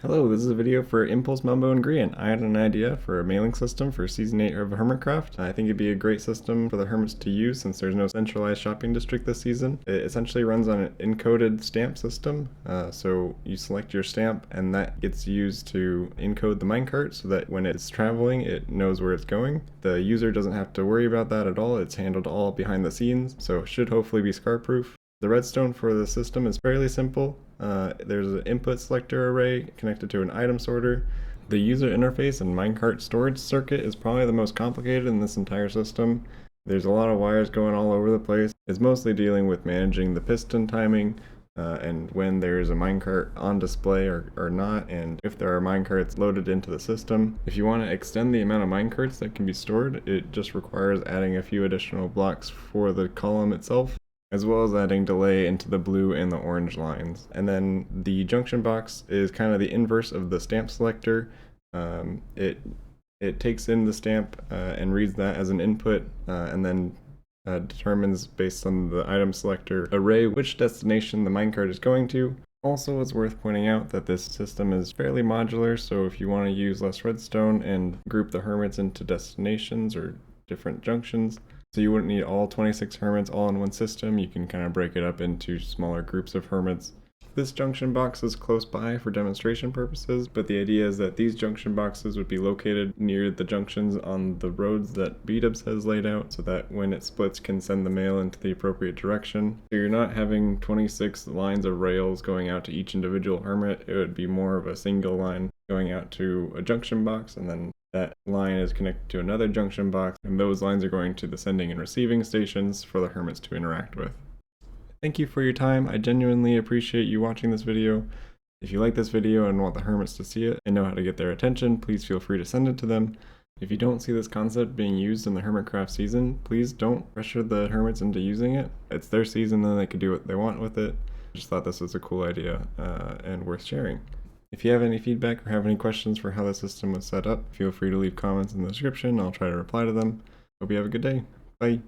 Hello, this is a video for Impulse Mumbo and Grian. I had an idea for a mailing system for Season 8 of Hermitcraft. I think it'd be a great system for the hermits to use since there's no centralized shopping district this season. It essentially runs on an encoded stamp system, so you select your stamp and that gets used to encode the minecart so that when it's traveling it knows where it's going. The user doesn't have to worry about that at all. It's handled all behind the scenes, so it should hopefully be scar-proof. The redstone for the system is fairly simple. There's an input selector array connected to an item sorter. The user interface and minecart storage circuit is probably the most complicated in this entire system. There's a lot of wires going all over the place. It's mostly dealing with managing the piston timing and when there's a minecart on display or not, and if there are minecarts loaded into the system. If you want to extend the amount of minecarts that can be stored, it just requires adding a few additional blocks for the column itself, as well as adding delay into the blue and the orange lines. And then the junction box is kind of the inverse of the stamp selector. It takes in the stamp and reads that as an input, and then determines based on the item selector array which destination the minecart is going to. Also, it's worth pointing out that this system is fairly modular, so if you want to use less redstone and group the hermits into destinations or different junctions, so you wouldn't need all 26 hermits all in one system. You can kind of break it up into smaller groups of hermits. This junction box is close by for demonstration purposes, but the idea is that these junction boxes would be located near the junctions on the roads that Bdubs has laid out, so that when it splits can send the mail into the appropriate direction. So you're not having 26 lines of rails going out to each individual hermit. It would be more of a single line going out to a junction box, and then that line is connected to another junction box, and those lines are going to the sending and receiving stations for the hermits to interact with. Thank you for your time. I genuinely appreciate you watching this video. If you like this video and want the hermits to see it and know how to get their attention, please feel free to send it to them. If you don't see this concept being used in the Hermitcraft season, please don't pressure the hermits into using it. It's their season, then they can do what they want with it. I just thought this was a cool idea and worth sharing. If you have any feedback or have any questions for how the system was set up, feel free to leave comments in the description. I'll try to reply to them. Hope you have a good day. Bye.